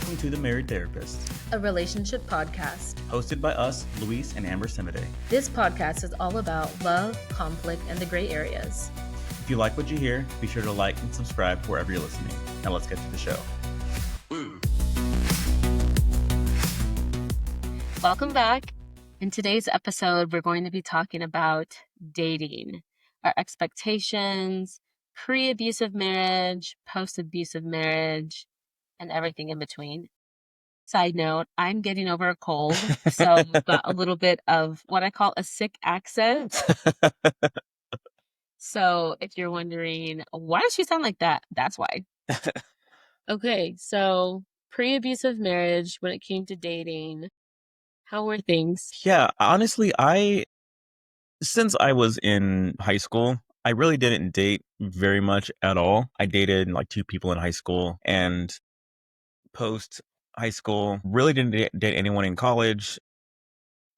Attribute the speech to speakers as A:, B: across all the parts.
A: Welcome to The Married Therapist,
B: a relationship podcast
A: hosted by us, Luis and Amber Semidey.
B: This podcast is all about love, conflict, and the gray areas.
A: If you like what you hear, be sure to like and subscribe wherever you're listening. Now let's get to the show.
B: Welcome back. In today's episode, we're going to be talking about dating, our expectations, pre-abusive marriage, post-abusive marriage, and everything in between. Side note, I'm getting over a cold, so I've got a little bit of what I call a sick accent. So if you're wondering, why does she sound like that? That's why. Okay, so pre-abusive marriage, when it came to dating, how were things?
A: Yeah, honestly, since I was in high school, I really didn't date very much at all. I dated like 2 people in high school, and post high school, really didn't date anyone in college.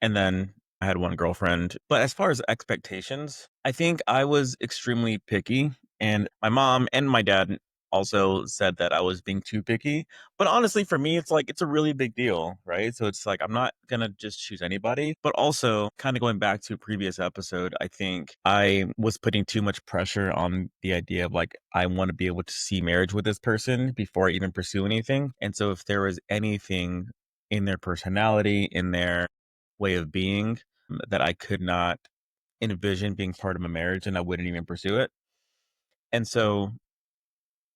A: And then I had one girlfriend. But as far as expectations, I think I was extremely picky. And my mom and my dad also said that I was being too picky. But honestly, for me, it's like, it's a really big deal, right? So it's like, I'm not going to just choose anybody. But also, kind of going back to a previous episode, I think I was putting too much pressure on the idea of like, I want to be able to see marriage with this person before I even pursue anything. And so if there was anything in their personality, in their way of being that I could not envision being part of a marriage, and I wouldn't even pursue it. And so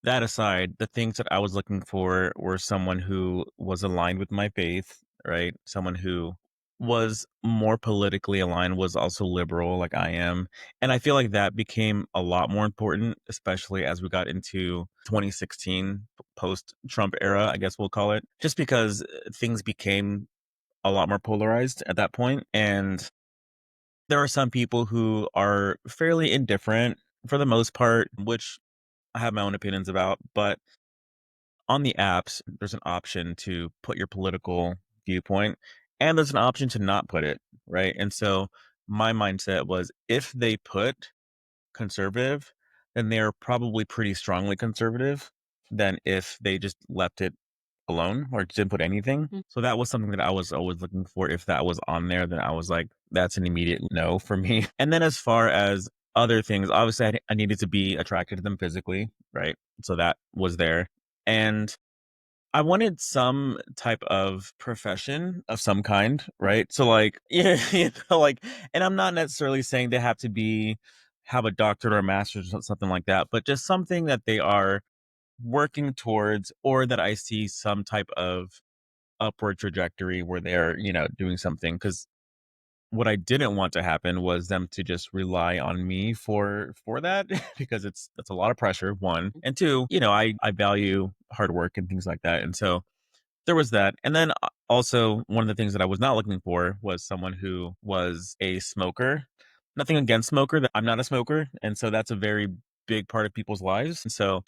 A: that aside, the things that I was looking for were someone who was aligned with my faith, right? Someone who was more politically aligned, was also liberal like I am. And I feel like that became a lot more important, especially as we got into 2016, post Trump era, I guess we'll call it, just because things became a lot more polarized at that point. And there are some people who are fairly indifferent for the most part, which I have my own opinions about. But on the apps, there's an option to put your political viewpoint, and there's an option to not put it, right? And so my mindset was, if they put conservative, then they're probably pretty strongly conservative than if they just left it alone or didn't put anything. So that was something that I was always looking for. If that was on there, then I was like, that's an immediate no for me. And then as far as other things, obviously I needed to be attracted to them physically, right? So that was there. And I wanted some type of profession of some kind, right? So like, yeah, like, and I'm not necessarily saying they have to have a doctorate or a master's or something like that, but just something that they are working towards, or that I see some type of upward trajectory where they're, doing something. Because what I didn't want to happen was them to just rely on me for that, because that's a lot of pressure, one. And two, I value hard work and things like that. And so there was that. And then also, one of the things that I was not looking for was someone who was a smoker. Nothing against smoker, that I'm not a smoker. And so that's a very big part of people's lives. And so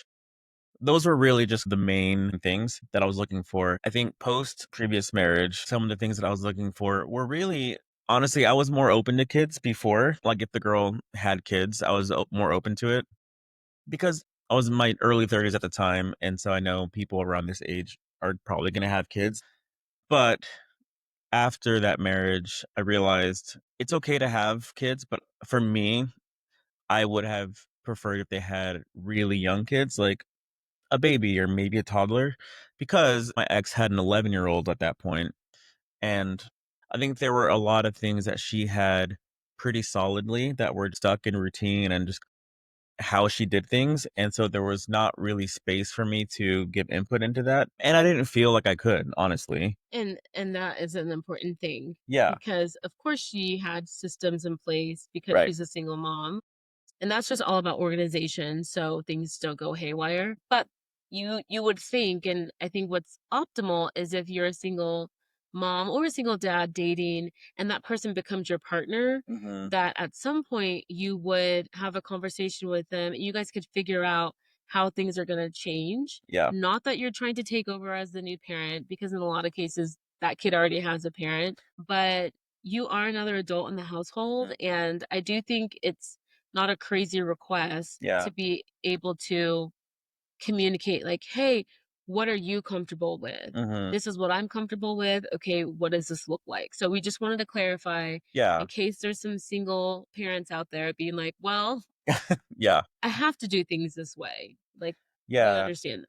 A: those were really just the main things that I was looking for. I think post previous marriage, some of the things that I was looking for were really, honestly, I was more open to kids before. Like, if the girl had kids, I was more open to it, because I was in my early 30s at the time. And so I know people around this age are probably going to have kids. But after that marriage, I realized it's okay to have kids. But for me, I would have preferred if they had really young kids, like a baby or maybe a toddler, because my ex had an 11-year-old at that point. And I think there were a lot of things that she had pretty solidly that were stuck in routine and just how she did things. And so there was not really space for me to give input into that. And I didn't feel like I could, honestly.
B: And that is an important thing.
A: Yeah.
B: Because of course she had systems in place because
A: Right.
B: she's a single mom. And that's just all about organization, so things don't go haywire. But you would think, and I think what's optimal is if you're a single mom or a single dad dating and that person becomes your partner, that at some point you would have a conversation with them. You guys could figure out how things are going to change.
A: Yeah.
B: Not that you're trying to take over as the new parent, because in a lot of cases that kid already has a parent, but you are another adult in the household. And I do think it's not a crazy request
A: Yeah.
B: to be able to communicate like, hey, what are you comfortable with?
A: Mhm.
B: This is what I'm comfortable with. Okay, what does this look like? So we just wanted to clarify in
A: Yeah.
B: case there's some single parents out there being like, well,
A: Yeah.
B: I have to do things this way. Like, we
A: Yeah.
B: understand.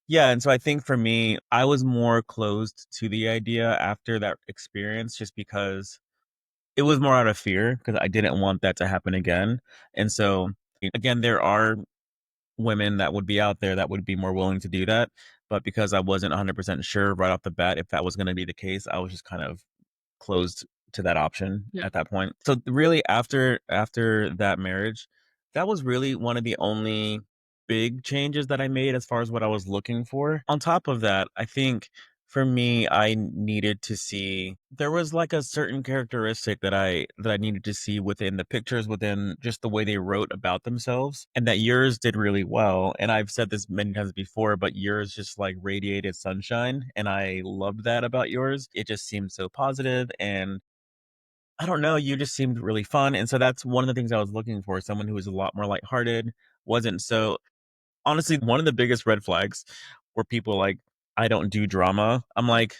A: Yeah, and so I think for me, I was more closed to the idea after that experience just because it was more out of fear because I didn't want that to happen again, and so, again, there are women that would be out there that would be more willing to do that, but because I wasn't 100% sure right off the bat if that was gonna be the case, I was just kind of closed to that option
B: Yeah.
A: at that point. So really after that marriage, that was really one of the only big changes that I made as far as what I was looking for. On top of that, I think for me, I needed to see there was like a certain characteristic that I needed to see within the pictures, within just the way they wrote about themselves, and that yours did really well. And I've said this many times before, but yours just like radiated sunshine, and I loved that about yours. It just seemed so positive, and I don't know, you just seemed really fun. And so that's one of the things I was looking for, someone who was a lot more lighthearted, wasn't so honestly, one of the biggest red flags were people like, "I don't do drama." I'm like,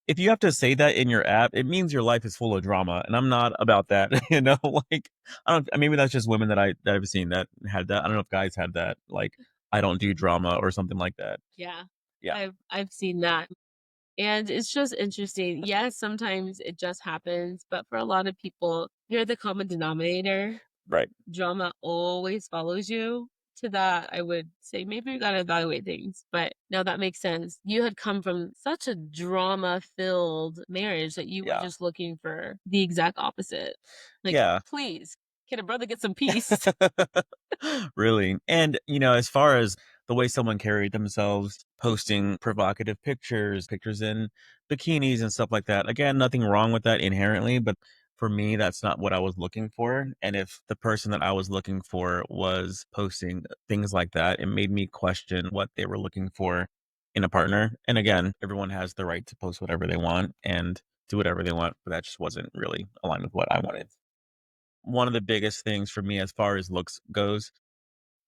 A: if you have to say that in your app, it means your life is full of drama, and I'm not about that, you know? Like, I don't maybe that's just women that I've seen that had that. I don't know if guys had that, like, "I don't do drama," or something like that.
B: Yeah.
A: Yeah,
B: I've seen that. And it's just interesting. Yes, sometimes it just happens, but for a lot of people, you're the common denominator.
A: right.
B: Drama always follows you. To that, I would say maybe you gotta evaluate things. But no, that makes sense. You had come from such a drama-filled marriage that you were
A: Yeah.
B: just looking for the exact opposite. Like,
A: Yeah.
B: please, can a brother get some peace?
A: Really. And, as far as the way someone carried themselves, posting provocative pictures, pictures in bikinis and stuff like that. Again, nothing wrong with that inherently, but for me, that's not what I was looking for. And if the person that I was looking for was posting things like that, it made me question what they were looking for in a partner. And again, everyone has the right to post whatever they want and do whatever they want, but that just wasn't really aligned with what I wanted. One of the biggest things for me as far as looks goes,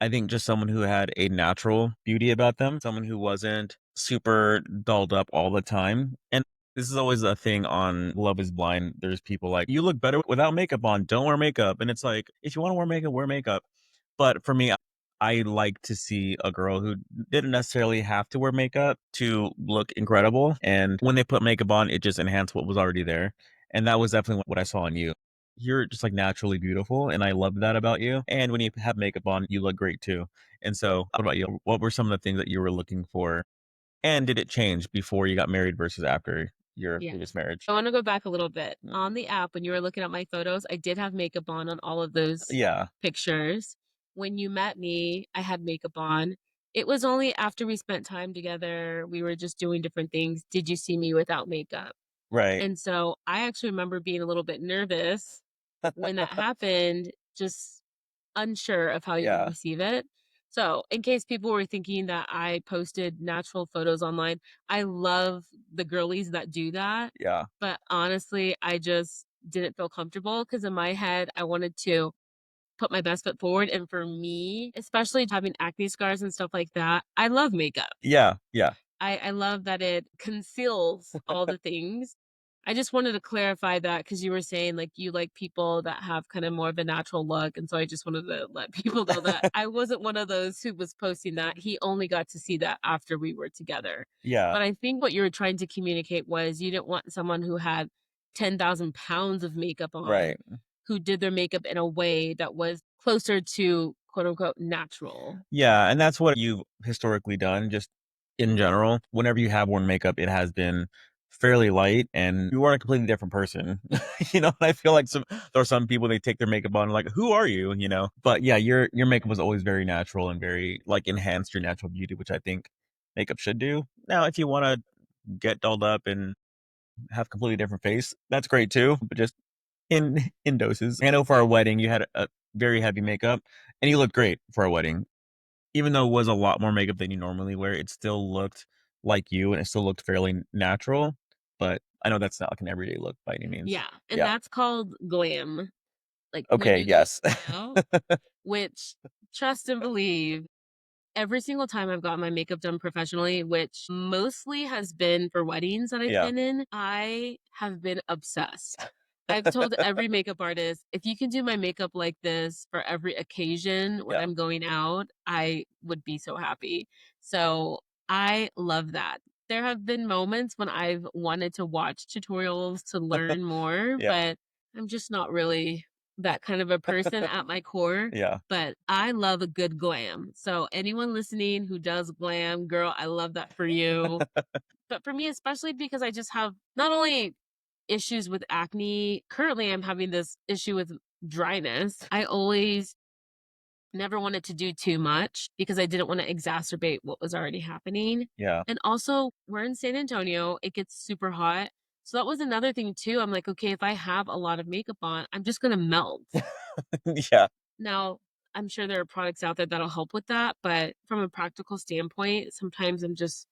A: I think just someone who had a natural beauty about them, someone who wasn't super dolled up all the time. And this is always a thing on Love is Blind. There's people like, you look better without makeup on. Don't wear makeup. And it's like, if you want to wear makeup, wear makeup. But for me, I like to see a girl who didn't necessarily have to wear makeup to look incredible. And when they put makeup on, it just enhanced what was already there. And that was definitely what I saw in you. You're just like naturally beautiful, and I love that about you. And when you have makeup on, you look great too. And so, what about you? What were some of the things that you were looking for? And did it change before you got married versus after your
B: Yeah.
A: previous marriage?
B: I wanna go back a little bit.
A: Mm.
B: On the app, when you were looking at my photos, I did have makeup on all of those
A: Yeah,
B: pictures. When you met me, I had makeup on. It was only after we spent time together, we were just doing different things, did you see me without makeup.
A: right.
B: And so, I actually remember being a little bit nervous when that happened, just unsure of how you would
A: Yeah,
B: receive it. So, in case people were thinking that I posted natural photos online, I love the girlies that do that.
A: yeah,
B: But honestly, I just didn't feel comfortable because in my head, I wanted to put my best foot forward. And for me, especially having acne scars and stuff like that, I love makeup.
A: yeah, yeah,
B: I love that it conceals all the things. I just wanted to clarify that because you were saying, like, you like people that have kind of more of a natural look, and so I just wanted to let people know that I wasn't one of those who was posting that. He only got to see that after we were together.
A: yeah,
B: But I think what you were trying to communicate was you didn't want someone who had 10,000 pounds of makeup on,
A: right.
B: who did their makeup in a way that was closer to, quote, unquote, "natural."
A: Yeah, and that's what you've historically done, just in general. Whenever you have worn makeup, it has been fairly light, and you are a completely different person. And I feel like there are some people they take their makeup on, like, who are you? But yeah, your makeup was always very natural and very like enhanced your natural beauty, which I think makeup should do. Now, if you want to get dolled up and have completely different face, that's great too, but just in doses. I know for our wedding, you had a very heavy makeup, and you looked great for our wedding even though it was a lot more makeup than you normally wear, it still looked like you and it still looked fairly natural. But I know that's not like an everyday look by any means.
B: Yeah, and
A: Yeah.
B: that's called glam. Like, when
A: Okay.
B: you go
A: Yes.
B: all out, which trust and believe, Every single time I've gotten my makeup done professionally, which mostly has been for weddings that I've
A: Yeah.
B: been in, I have been obsessed. I've told every makeup artist, if you can do my makeup like this for every occasion when
A: Yeah.
B: I'm going out, I would be so happy. So I love that. There have been moments when I've wanted to watch tutorials to learn more,
A: Yeah.
B: but I'm just not really that kind of a person at my core.
A: Yeah.
B: But I love a good glam. So anyone listening who does glam, girl, I love that for you. But for me, especially because I just have not only issues with acne, currently I'm having this issue with dryness. I always never wanted to do too much because I didn't want to exacerbate what was already happening.
A: Yeah.
B: And also, we're in San Antonio, it gets super hot. So that was another thing too. I'm like, okay, if I have a lot of makeup on, I'm just going to melt.
A: Yeah.
B: Now, I'm sure there are products out there that'll help with that, but from a practical standpoint, sometimes I'm just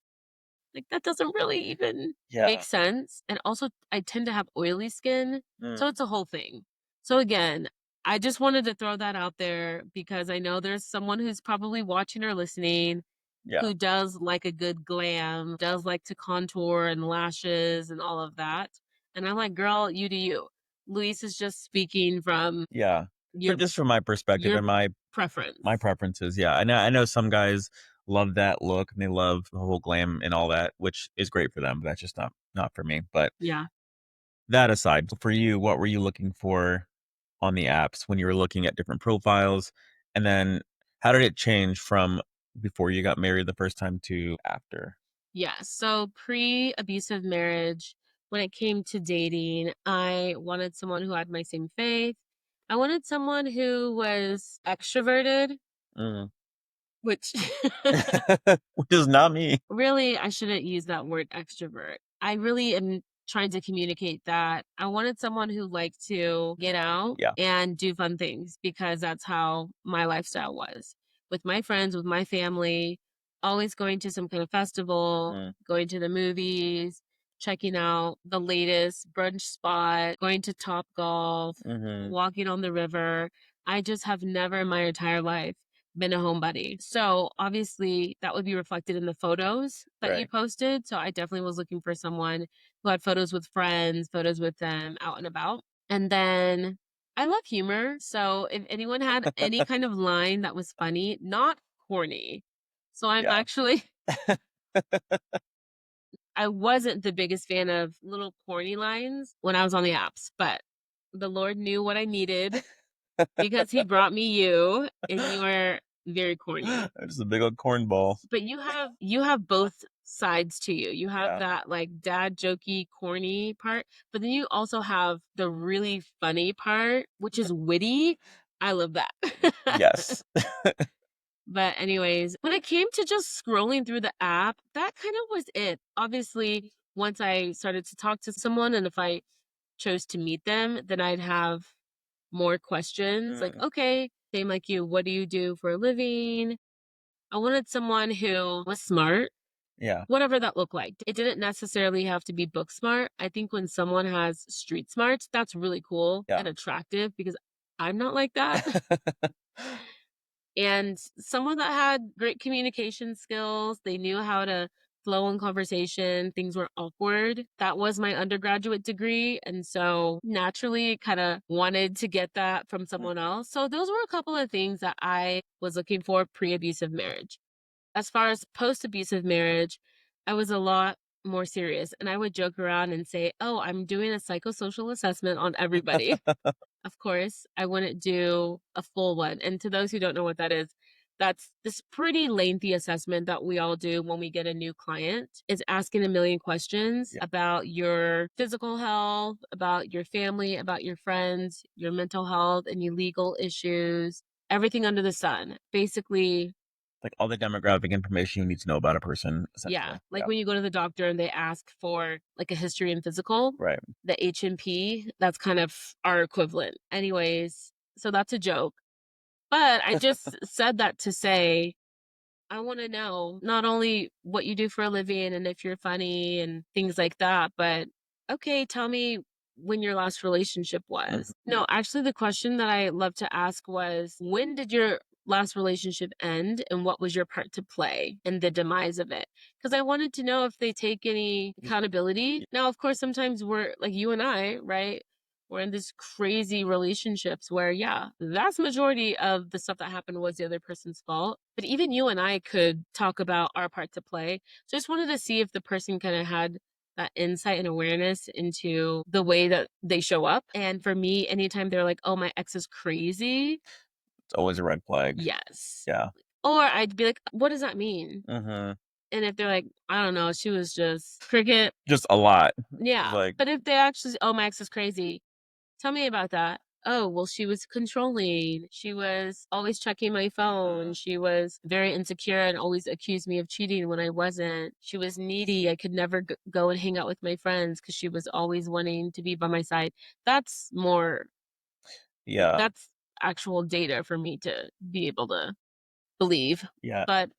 B: like, that doesn't really even make
A: Yeah.
B: sense. And also, I tend to have oily skin,
A: Mm.
B: so it's a whole thing. So again, I just wanted to throw that out there because I know there's someone who's probably watching or listening
A: Yeah.
B: who does like a good glam, does like to contour and lashes and all of that. And I'm like, girl, you do you. Luis is just speaking from
A: Yeah. For
B: your
A: just from my perspective
B: your
A: and my
B: preference.
A: preferences, yeah. I know some guys love that look and they love the whole glam and all that, which is great for them, but that's just not for me. But
B: Yeah.
A: that aside, for you, what were you looking for on the apps when you were looking at different profiles? And then how did it change from before you got married the first time to after?
B: Yeah. So pre abusive marriage, when it came to dating, I wanted someone who had my same faith. I wanted someone who was extroverted,
A: Mm.
B: which
A: Which is not me.
B: really, I shouldn't use that word extrovert. I really am trying to communicate that I wanted someone who liked to get out
A: Yeah.
B: and do fun things because that's how my lifestyle was with my friends, with my family, always going to some kind of festival,
A: Mm.
B: going to the movies, checking out the latest brunch spot, going to Top Golf,
A: Hmm.
B: walking on the river. I just have never in my entire life been a homebody. So obviously that would be reflected in the photos that you
A: Right.
B: posted. So I definitely was looking for someone who had photos with friends, photos with them out and about. And then I love humor. So if anyone had any kind of line that was funny, not corny. So I'm
A: Yeah.
B: actually, I wasn't the biggest fan of little corny lines when I was on the apps, but the Lord knew what I needed because he brought me you and you are very corny.
A: Just a big old cornball.
B: But you have both sides to you. You have
A: Yeah.
B: that, like, dad jokey, corny part, but then you also have the really funny part, which is witty. I love that.
A: Yes.
B: But anyways, when it came to just scrolling through the app, that kind of was it. Obviously, once I started to talk to someone and if I chose to meet them, then I'd have more questions like,
A: Mm.
B: "Okay, same like you, what do you do for a living?" I wanted someone who was smart,
A: Yeah.
B: whatever that looked like. It didn't necessarily have to be book smart. I think when someone has street smarts, that's really cool
A: Yeah.
B: and attractive because I'm not like that. And someone that had great communication skills, they knew how to flow in conversation, things were awkward. That was my undergraduate degree. And so naturally kind of wanted to get that from someone else. So those were a couple of things that I was looking for pre abusive marriage. As far as post abusive marriage, I was a lot more serious and I would joke around and say, "Oh, I'm doing a psychosocial assessment on everybody." Of course, I wouldn't do a full one. And to those who don't know what that is, that's this pretty lengthy assessment that we all do when we get a new client. It's asking a million questions
A: Yeah.
B: about your physical health, about your family, about your friends, your mental health, any legal issues, everything under the sun. Basically,
A: Like all the demographic information you need to know about a person,
B: yeah,
A: essentially.
B: like
A: Yeah.
B: when you go to the doctor and they ask for like a history and physical,
A: Right.
B: the H&P, that's kind of our equivalent. Anyways, so that's a joke. But I just said that to say, I want to know not only what you do for a living and if you're funny and things like that, but okay, tell me when your last relationship
A: Mhm.
B: was. No, actually, the question that I love to ask was, when did your last relationship end and what was your part to play in the demise of it? Because I wanted to know if they take any accountability. Now, of course, sometimes we're like you and I, right? We're in these crazy relationships where, yeah, the vast majority of the stuff that happened was the other person's fault. But even you and I could talk about our part to play. So I just wanted to see if the person kind of had that insight and awareness into the way that they show up. And for me, anytime they're like, oh, my ex is crazy,
A: It's always a red flag.
B: yes.
A: Yeah.
B: Or I'd be like, what does that mean?
A: Mhm.
B: And if they're like, I don't know, she was just cricket.
A: Just a lot.
B: Yeah.
A: Like,
B: But if they actually, oh, my ex is crazy, tell me about that. Oh, well, she was controlling. She was always checking my phone. She was very insecure and always accused me of cheating when I wasn't. She was needy. I could never go and hang out with my friends because she was always wanting to be by my side. That's more,
A: yeah.
B: that's actual data for me to be able to believe.
A: Yeah.
B: But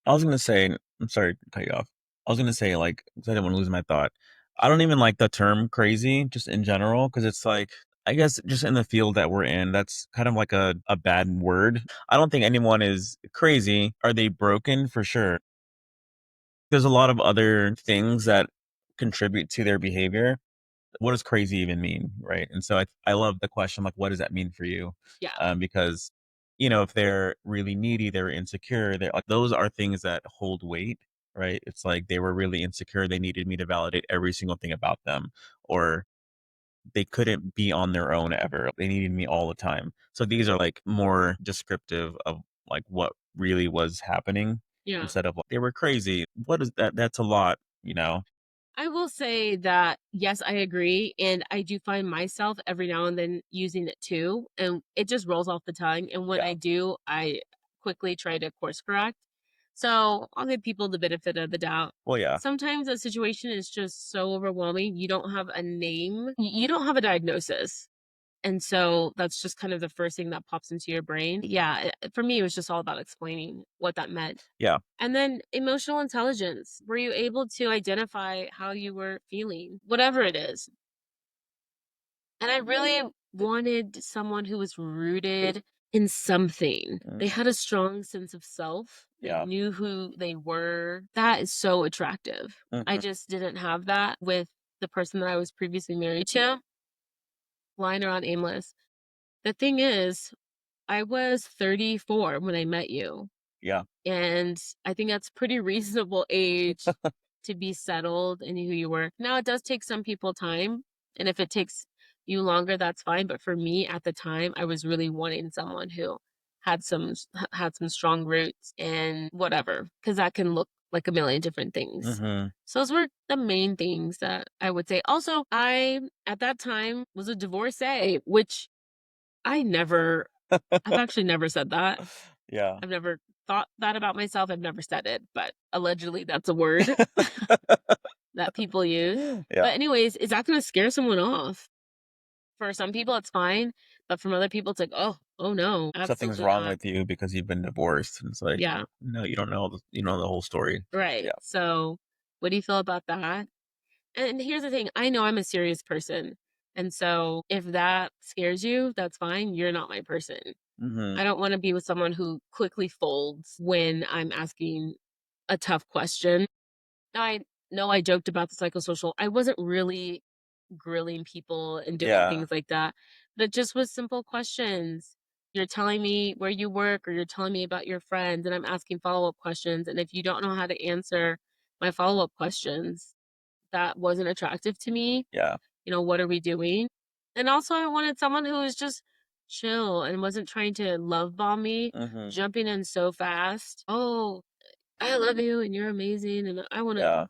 A: I was gonna say, I'm sorry to cut you off. I was gonna say, like, 'cause I didn't wanna lose my thought. I don't even like the term crazy just in general, because it's like, I guess just in the field that we're in, that's kind of like a bad word. I don't think anyone is crazy. Are they broken? For sure. There's a lot of other things that contribute to their behavior. What does crazy even mean, right? And so I love the question, like, what does that mean for you?
B: yeah,
A: Because, if they're really needy, they're insecure, they're like, those are things that hold weight, right? It's like they were really insecure. They needed me to validate every single thing about them, or they couldn't be on their own ever. They needed me all the time. So these are like more descriptive of like what really was happening
B: yeah.
A: instead of like they were crazy. What is that? That's a lot.
B: I will say that, yes, I agree. And I do find myself every now and then using it too. And it just rolls off the tongue. And when
A: Yeah.
B: I do, I quickly try to course correct. So I'll give people the benefit of the doubt.
A: Well, yeah.
B: Sometimes a situation is just so overwhelming. You don't have a name, you don't have a diagnosis. And so that's just kind of the first thing that pops into your brain. Yeah, for me, it was just all about explaining what that meant.
A: Yeah.
B: And then emotional intelligence. Were you able to identify how you were feeling? Whatever it is. And I really wanted someone who was rooted in something.
A: Mm,
B: They had a strong sense of self. They
A: yeah.
B: knew who they were. That is so attractive. I
A: Mhm.
B: just didn't have that with the person that I was previously married to. Flying around aimless. The thing is, I was 34 when I met you.
A: Yeah.
B: And I think that's pretty reasonable age to be settled in who you were. Now it does take some people time, and if it takes you longer, that's fine. But for me at the time, I was really wanting someone who had some strong roots and whatever, because that can look like a million different things.
A: Mhm.
B: So those were the main things that I would say. Also, I at that time was a divorcee, which I've actually never said that.
A: Yeah.
B: I've never thought that about myself. I've never said it, but allegedly that's a word that people use.
A: Yeah.
B: But anyways, is that gonna scare someone off? For some people, it's fine, but from other people, it's like, oh no,
A: Something's
B: absolutely
A: wrong
B: not.
A: with you because you've been divorced, and it's like,
B: Yeah,
A: no, you don't know the whole story.
B: right.
A: Yeah.
B: So, what do you feel about that? And here's the thing, I know I'm a serious person, and so if that scares you, that's fine. You're not my person.
A: Mhm.
B: I don't want to be with someone who quickly folds when I'm asking a tough question. I know I joked about the psychosocial. I wasn't really grilling people and doing
A: Yeah.
B: things like that, but just with simple questions. You're telling me where you work or you're telling me about your friends, and I'm asking follow-up questions. And if you don't know how to answer my follow-up questions, that wasn't attractive to me.
A: Yeah.
B: What are we doing? And also, I wanted someone who was just chill and wasn't trying to love bomb me,
A: Mhm.
B: jumping in so fast. Oh, I love you and you're amazing. And
A: Yeah.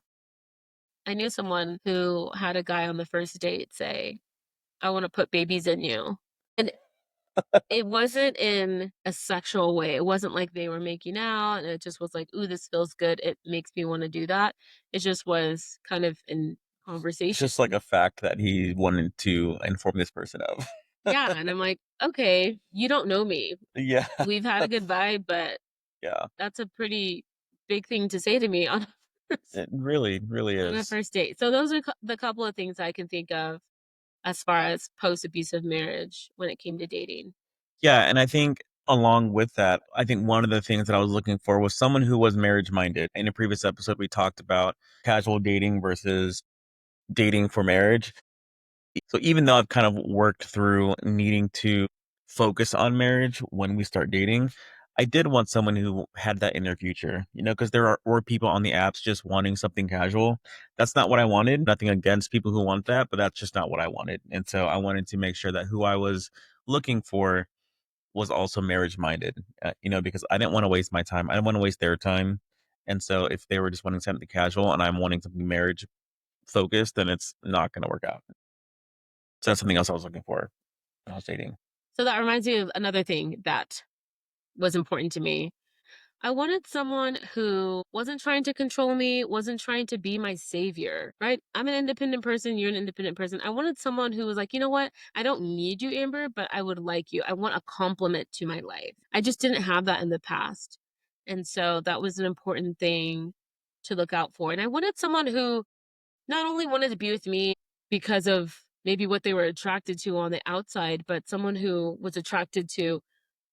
B: I knew someone who had a guy on the first date say, I want to put babies in you. And it wasn't in a sexual way. It wasn't like they were making out and it just was like, ooh, this feels good. It makes me want to do that. It just was kind of in
A: It's
B: conversation.
A: just like a fact that he wanted to inform this person of.
B: Yeah. And I'm like, okay, you don't know me.
A: Yeah.
B: We've had a good vibe, but
A: Yeah.
B: that's a pretty big thing to say to me on
A: It really, really
B: on a
A: is.
B: first date. So those are the couple of things I can think of as far as post abusive marriage when it came to dating.
A: Yeah, and I think Along with that, I think one of the things that I was looking for was someone who was marriage minded. In a previous episode, we talked about casual dating versus dating for marriage. So even though I've kind of worked through needing to focus on marriage when we start dating, I did want someone who had that in their future, because were people on the apps just wanting something casual. That's not what I wanted. Nothing against people who want that, but that's just not what I wanted. And so I wanted to make sure that who I was looking for was also marriage minded, because I didn't want to waste my time. I didn't want to waste their time. And so if they were just wanting something casual and I'm wanting something marriage focused, then it's not going to work out. So that's something else I was looking for when I was dating.
B: So that reminds me of another thing that was important to me. I wanted someone who wasn't trying to control me, wasn't trying to be my savior, right? I'm an independent person, you're an independent person. I wanted someone who was like, you know what? I don't need you, Amber, but I would like you. I want a complement to my life. I just didn't have that in the past. And so that was an important thing to look out for. And I wanted someone who not only wanted to be with me because of maybe what they were attracted to on the outside, but someone who was attracted to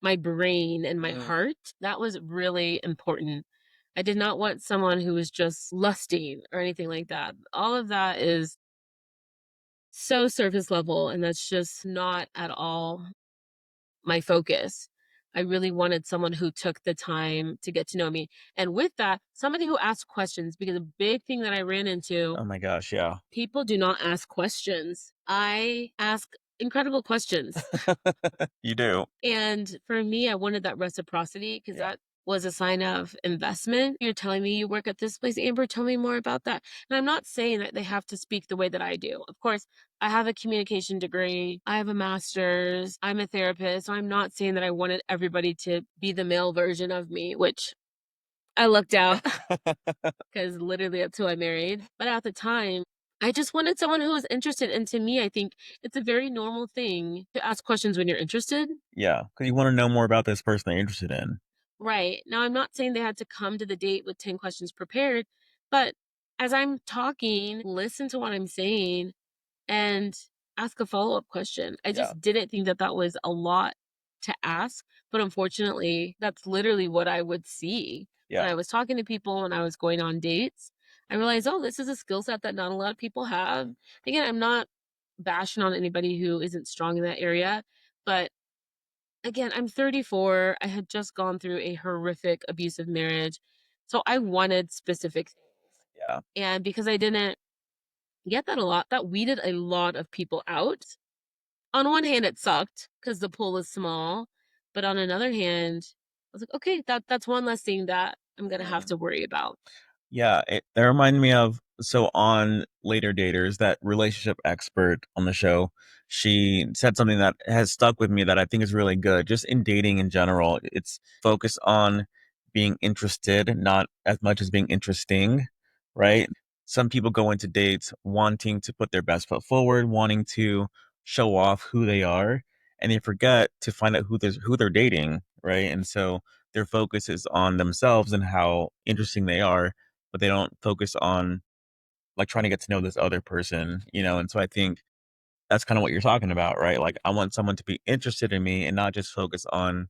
B: my brain and my heart. That was really important. I did not want someone who was just lusting or anything like that. All of that is so surface level, and that's just not at all my focus. I really wanted someone who took the time to get to know me. And with that, somebody who asked questions, because a big thing that I ran into,
A: Oh my gosh, yeah.
B: people do not ask questions. I ask incredible questions.
A: You do.
B: And for me, I wanted that reciprocity because
A: Yeah.
B: that was a sign of investment. You're telling me you work at this place, Amber, tell me more about that. And I'm not saying that they have to speak the way that I do. Of course, I have a communication degree, I have a master's, I'm a therapist. So I'm not saying that I wanted everybody to be the male version of me, which I looked out because literally that's who I married. But at the time, I just wanted someone who was interested. And to me, I think it's a very normal thing to ask questions when you're interested.
A: Yeah, because you want to know more about this person they're interested in.
B: Right. Now, I'm not saying they had to come to the date with 10 questions prepared, but as I'm talking, listen to what I'm saying and ask a follow up question. I
A: Yeah.
B: just didn't think that that was a lot to ask. But unfortunately, that's literally what I would see when
A: Yeah.
B: I was talking to people, when I was going on dates. I realized, oh, this is a skill set that not a lot of people have. Again, I'm not bashing on anybody who isn't strong in that area, but again, I'm 34. I had just gone through a horrific abusive marriage. So I wanted specific things.
A: Yeah.
B: And because I didn't get that a lot, that weeded a lot of people out. On one hand, it sucked because the pool is small. But on another hand, I was like, okay, that's one less thing that I'm gonna have to worry about.
A: Yeah, that reminded me of, so on Later Daters, that relationship expert on the show, she said something that has stuck with me that I think is really good. Just in dating in general, it's focus on being interested, not as much as being interesting, right? Some people go into dates wanting to put their best foot forward, wanting to show off who they are, and they forget to find out who they're dating, right? And so their focus is on themselves and how interesting they are, but they don't focus on like trying to get to know this other person. And so I think that's kind of what you're talking about, right? Like I want someone to be interested in me and not just focus on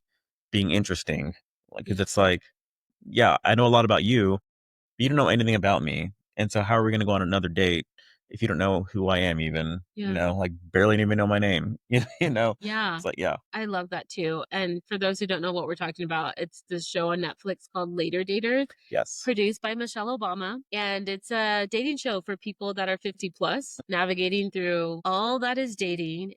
A: being interesting. Like, cause it's like, yeah, I know a lot about you, but you don't know anything about me. And so how are we going to go on another date if you don't know who I am even,
B: Yeah.
A: like barely even know my name,
B: Yeah.
A: it's like, yeah,
B: I love that too. And for those who don't know what we're talking about, it's this show on Netflix called Later Daters,
A: yes.
B: produced by Michelle Obama. And it's a dating show for people that are 50 plus, navigating through all that is dating.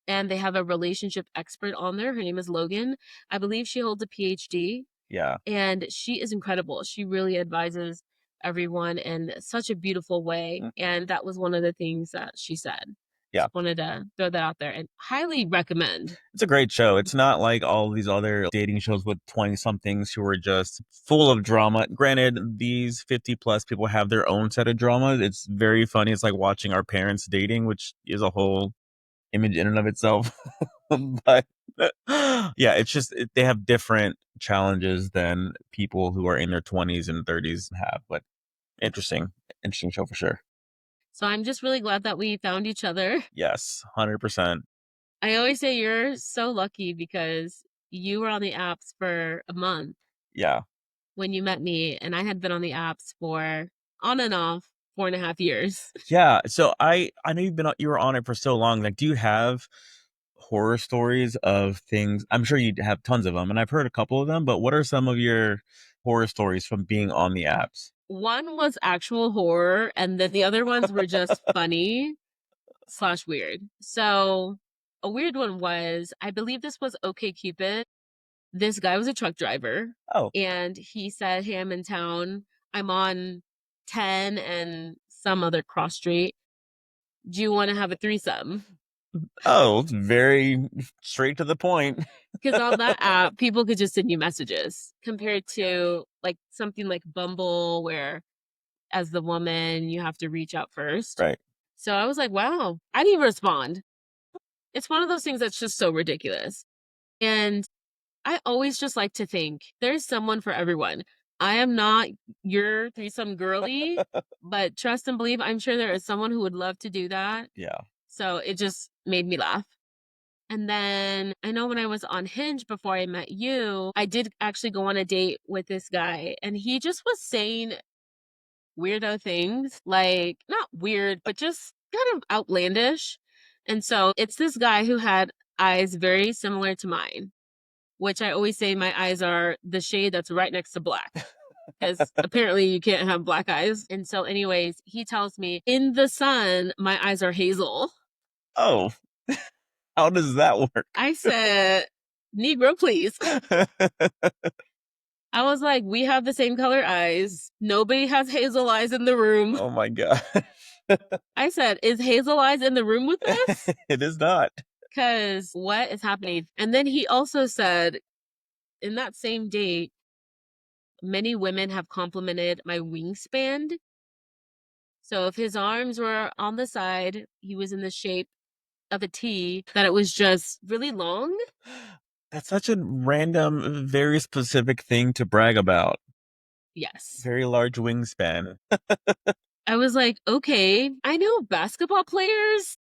B: And they have a relationship expert on there. Her name is Logan. I believe she holds a PhD,
A: Yeah.
B: and she is incredible. She really advises everyone in such a beautiful way.
A: Mm.
B: And that was one of the things that she said.
A: Yeah.
B: Just wanted to throw that out there and highly recommend.
A: It's a great show. It's not like all these other dating shows with 20 somethings who are just full of drama. Granted, these 50 plus people have their own set of drama. It's very funny. It's like watching our parents dating, which is a whole image in and of itself. But yeah, it's just they have different challenges than people who are in their 20s and 30s have. But interesting, interesting show for sure.
B: So I'm just really glad that we found each other.
A: Yes, 100%.
B: I always say you're so lucky because you were on the apps for a month
A: Yeah.
B: when you met me, and I had been on the apps for on and off 4.5 years.
A: Yeah. So I know you were on it for so long. Like, do you have horror stories of things? I'm sure you have tons of them, and I've heard a couple of them. But what are some of your horror stories from being on the apps?
B: One was actual horror, and then the other ones were just funny slash weird. So a weird one was, I believe this was OK Cupid. This guy was a truck driver,
A: Oh,
B: and he said, "Hey, I'm in town. I'm on 10 and some other cross street. Do you want to have a threesome?"
A: oh, very straight to the point.
B: Because on that app, people could just send you messages compared to like something like Bumble, where as the woman, you have to reach out first.
A: Right.
B: So I was like, wow, I didn't even respond. It's one of those things that's just so ridiculous. And I always just like to think there's someone for everyone. I am not your threesome girly, but trust and believe, I'm sure there is someone who would love to do that.
A: Yeah.
B: So it just made me laugh. And then I know when I was on Hinge before I met you, I did actually go on a date with this guy, and he just was saying weirdo things, like not weird, but just kind of outlandish. And so it's this guy who had eyes very similar to mine, which I always say my eyes are the shade that's right next to black. Because apparently you can't have black eyes. And so, anyways, he tells me in the sun, my eyes are hazel.
A: Oh, how does that work?
B: I said, Negro, please. I was like, we have the same color eyes. Nobody has hazel eyes in the room.
A: Oh my god.
B: I said, is hazel eyes in the room with us?
A: It is not.
B: Because what is happening? And then he also said, in that same date, many women have complimented my wingspan. So if his arms were on the side, he was in the shape of a T, that it was just really long.
A: That's such a random, very specific thing to brag about.
B: Yes.
A: Very large wingspan.
B: I was like, okay, I know basketball players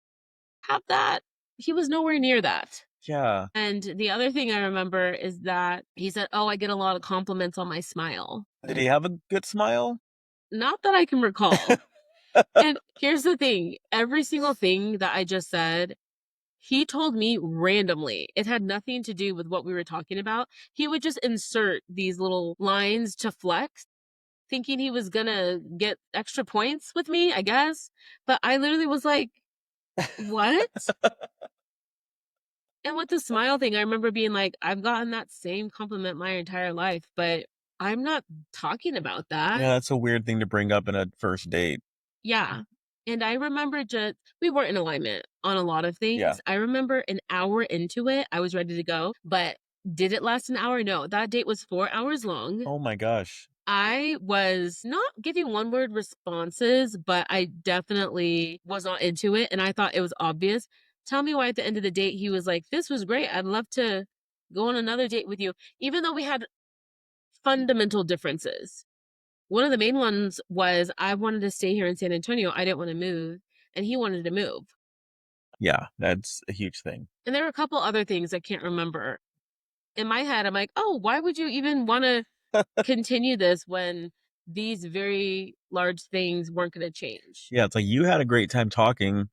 B: have that. He was nowhere near that.
A: Yeah.
B: And the other thing I remember is that he said, oh, I get a lot of compliments on my smile.
A: Did he have a good smile?
B: Not that I can recall. And here's the thing, every single thing that I just said, he told me randomly. It had nothing to do with what we were talking about. He would just insert these little lines to flex, thinking he was gonna get extra points with me, I guess. But I literally was like, what? And with the smile thing, I remember being like, I've gotten that same compliment my entire life, but I'm not talking about that.
A: Yeah, that's a weird thing to bring up in a first date.
B: Yeah. And I remember just, we weren't in alignment on a lot of
A: Yeah.
B: things. I remember an hour into it, I was ready to go, but did it last an hour? No, that date was 4 hours long.
A: Oh my gosh.
B: I was not giving one word responses, but I definitely was not into it. And I thought it was obvious. Tell me why at the end of the date, he was like, this was great. I'd love to go on another date with you, even though we had fundamental differences. One of the main ones was I wanted to stay here in San Antonio. I didn't want to move, and he wanted to move.
A: Yeah, that's a huge thing.
B: And there were a couple other things I can't remember. In my head, I'm like, oh, why would you even want to continue this when these very large things weren't going to change?
A: Yeah, it's like you had a great time talking.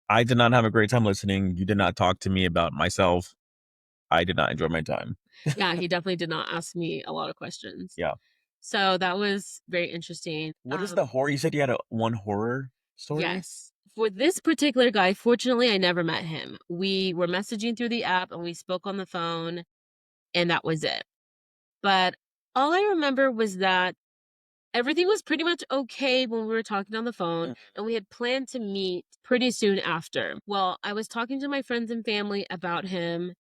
A: I did not have a great time listening. You did not talk to me about myself. I did not enjoy my time.
B: Yeah, he definitely did not ask me a lot of questions.
A: Yeah.
B: So that was very interesting.
A: What is the horror? You said you had one horror story?
B: Yes. For this particular guy, fortunately, I never met him. We were messaging through the app and we spoke on the phone, and that was it. But all I remember was that everything was pretty much okay when we were talking on the phone, and we had planned to meet pretty soon after. Well, I was talking to my friends and family about him,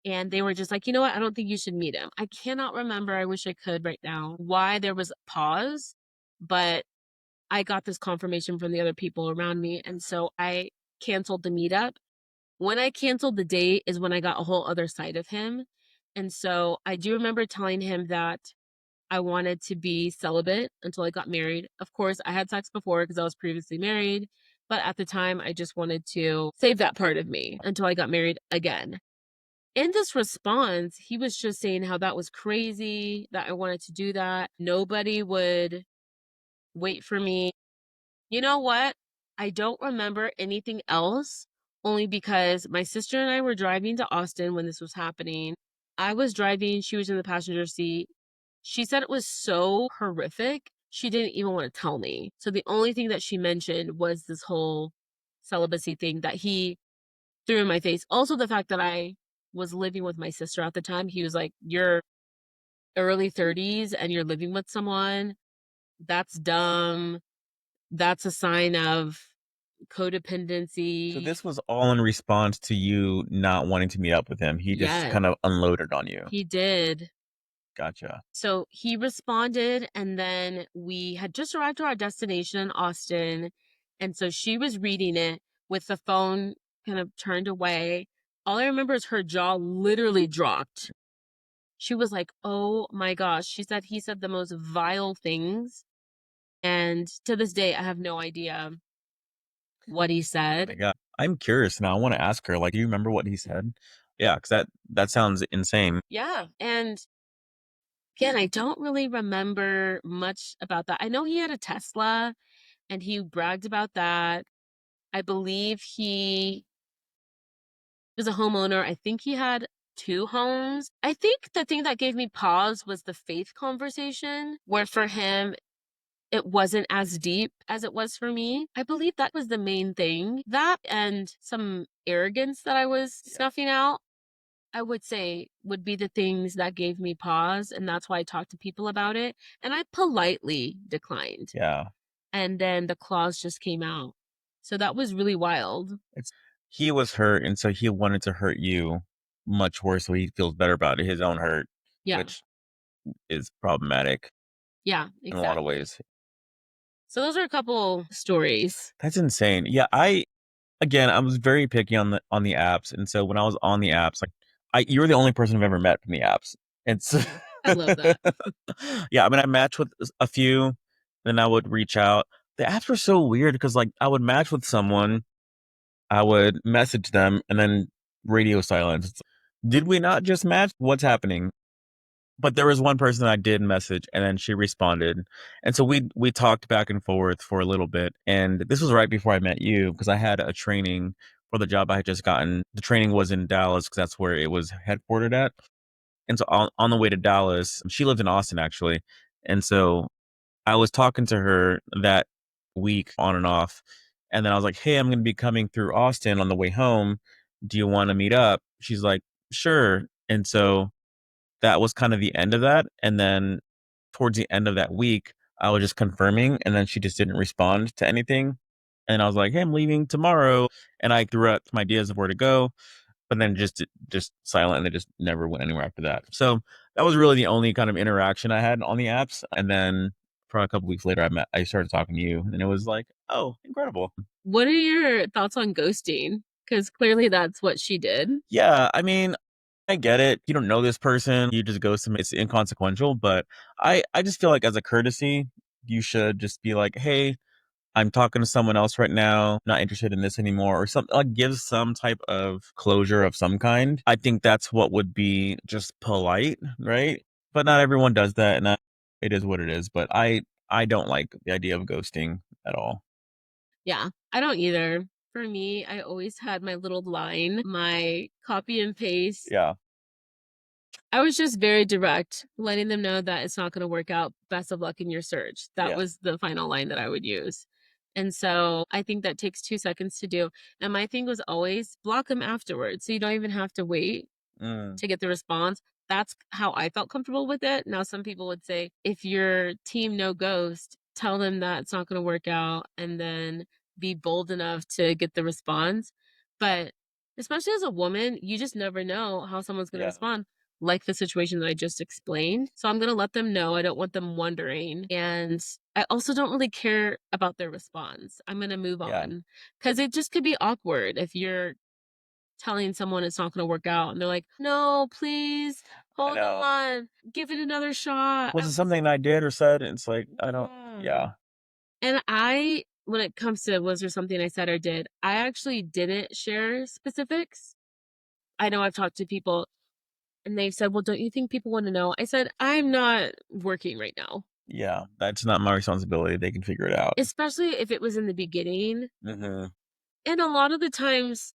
B: and they were just like, you know what? I don't think you should meet him. I cannot remember. I wish I could right now why there was a pause, but I got this confirmation from the other people around me. And so I canceled the meetup. When I canceled the date is when I got a whole other side of him. And so I do remember telling him that I wanted to be celibate until I got married. Of course, I had sex before because I was previously married. But at the time, I just wanted to save that part of me until I got married again. In this response, he was just saying how that was crazy, that I wanted to do that. Nobody would wait for me. You know what? I don't remember anything else, only because my sister and I were driving to Austin when this was happening. I was driving, she was in the passenger seat. She said it was so horrific, she didn't even want to tell me. So the only thing that she mentioned was this whole celibacy thing that he threw in my face. Also, the fact that I was living with my sister at the time, he was like, "You're early 30s and you're living with someone. That's dumb. That's a sign of
A: So
B: codependency."
A: this was all in response to you not wanting to meet up with him. He just
B: Yes,
A: kind of unloaded on you.
B: he did.
A: Gotcha.
B: So he responded, and then we had just arrived to our destination in Austin. And so she was reading it with the phone kind of turned away. All I remember is her jaw literally dropped. She was like, "Oh my gosh." She said he said the most vile things. And to this day, I have no idea what he
A: Oh
B: said.
A: my god. I'm curious now. I want to ask her, like, do you remember what he said? Yeah, because that sounds insane.
B: Yeah. And again, I don't really remember much about that. I know he had a Tesla and he bragged about that. I believe he was a homeowner. I think he had two homes. I think the thing that gave me pause was the faith conversation, where for him, it wasn't as deep as it was for me. I believe that was the main thing. That and some arrogance that I was snuffing out, I would say would be the things that gave me pause. And that's why I talked to people about it. And I politely declined.
A: Yeah.
B: And then the clause just came out. So that was really wild.
A: It's he was hurt, and so he wanted to hurt you much worse so he feels better about it, his own hurt,
B: Yeah.
A: which is problematic
B: Yeah,
A: in a lot of
B: exactly.
A: ways.
B: So those are a couple stories.
A: That's insane. Yeah, I was very picky on the apps, and so when I was on the apps, like, I you were the only person I've ever met from the apps, and so
B: I love that.
A: yeah, I mean, I matched with a few, then I would reach out. The apps were so weird because, like, I would match with someone, I would message them, and then radio silence. It's did we not just match? What's happening? But there was one person I did message, and then she responded, and so we talked back and forth for a little bit, and this was right before I met you because I had a training for the job I had just gotten. The training was in Dallas because that's where it was headquartered at, and so on the way to Dallas, she lived in Austin actually, and so I was talking to her that week on and off, and then I was like, "Hey, I'm gonna be coming through Austin on the way home. Do you want to meet up?" She's like, "Sure," and so that was kind of the end of that, and then towards the end of that week, I was just confirming, and then she just didn't respond to anything, and I was like, "Hey, I'm leaving tomorrow," and I threw out some ideas of where to go, but then just silent, and it just never went anywhere after that. So, that was really the only kind of interaction I had on the apps, and then probably a couple weeks later, I started talking to you, and it was like, "Oh, incredible."
B: What are your thoughts on ghosting? Because clearly that's what she did.
A: Yeah, I mean, I get it. You don't know this person, you just ghost them, it's inconsequential, but I just feel like as a courtesy, you should just be like, "Hey, I'm talking to someone else right now, not interested in this anymore," or something like give some type of closure of some kind. I think that's what would be just polite, right? But not everyone does that, and it is what it is. But I don't like the idea of ghosting at all.
B: Yeah, I don't either. For me, I always had my little line, my copy and paste.
A: Yeah,
B: I was just very direct, letting them know that it's not going to work out. Best of luck in your search. That
A: yeah,
B: was the final line that I would use. And so I think that takes 2 seconds to do. And my thing was always block them afterwards. So you don't even have to wait
A: mm,
B: to get the response. That's how I felt comfortable with it. Now, some people would say, if your team no ghost, tell them that it's not going to work out and then be bold enough to get the response. But especially as a woman, you just never know how someone's going to
A: yeah,
B: respond, like the situation that I just explained. So I'm going to let them know. I don't want them wondering. And I also don't really care about their response. I'm going to move
A: yeah.
B: on because it just could be awkward if you're telling someone it's not gonna work out, and they're like, "No, please,
A: I
B: hold
A: know.
B: on, give it another shot."
A: Was it something I did or said? It's like I don't.
B: Yeah.
A: Yeah,
B: And when it comes to was there something I said or did, I actually didn't share specifics. I know I've talked to people and they've said, "Well, don't you think people want to know?" I said, "I'm not working right now."
A: Yeah, that's not my responsibility. They can figure it out.
B: Especially if it was in the beginning.
A: Mhm.
B: And a lot of the times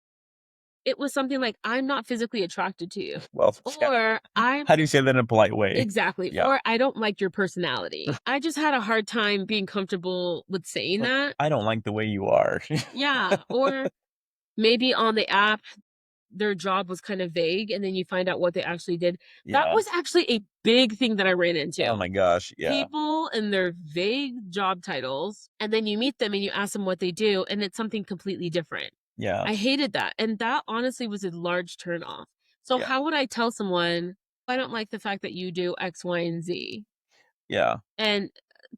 B: it was something like, "I'm not physically attracted to you,"
A: Well, yeah.
B: or "I'm"
A: How do you say that in a polite way?
B: exactly,
A: Yeah.
B: or "I don't like your personality." I just had a hard time being comfortable with saying
A: Like,
B: that.
A: I don't like the way you are.
B: Yeah, or maybe on the app, their job was kind of vague, and then you find out what they actually did. That
A: Yeah.
B: was actually a big thing that I ran
A: Oh
B: into.
A: my gosh, yeah.
B: People and their vague job titles, and then you meet them and you ask them what they do, and it's something completely different.
A: Yeah.
B: I hated that, and that honestly was a large turn off. So
A: Yeah.
B: how would I tell someone, "I don't like the fact that you do X, Y, and Z?"
A: Yeah.
B: And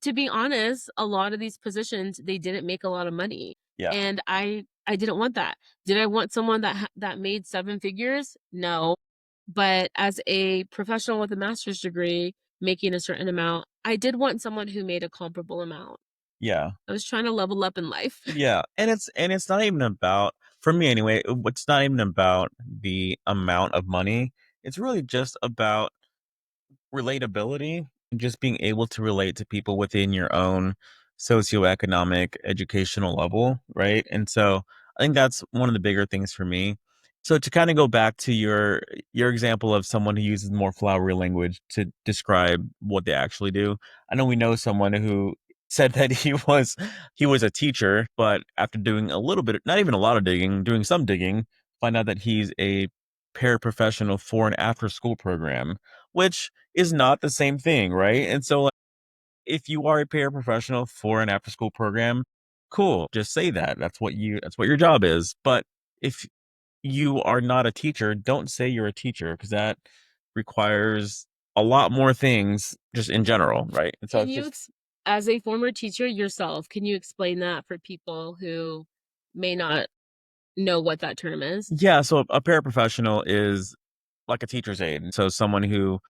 B: to be honest, a lot of these positions, they didn't make a lot of money,
A: Yeah.
B: and I didn't want that. Did I want someone that made 7 figures? No. But as a professional with a master's degree making a certain amount, I did want someone who made a comparable amount.
A: Yeah.
B: I was trying to level up in life.
A: Yeah, and it's not even about for me anyway, it's not even about the amount of money. It's really just about relatability and just being able to relate to people within your own socioeconomic educational level, right? And so I think that's one of the bigger things for me. So to kind of go back to your example of someone who uses more flowery language to describe what they actually do. I know we know someone who said that he was a teacher, but after doing a little bit, not even a lot of digging, doing some digging, find out that he's a paraprofessional for an after school program, which is not the same thing, right? And so, like, if you are a paraprofessional for an after school program, cool. Just say that. That's what your job is. But if you are not a teacher, don't say you're a teacher because that requires a lot more things just in general, right? And so
B: Can
A: it's
B: you
A: just
B: ex as a former teacher yourself, can you explain that for people who may not know what that term is?
A: yeah. So a paraprofessional is like a teacher's aide. So someone who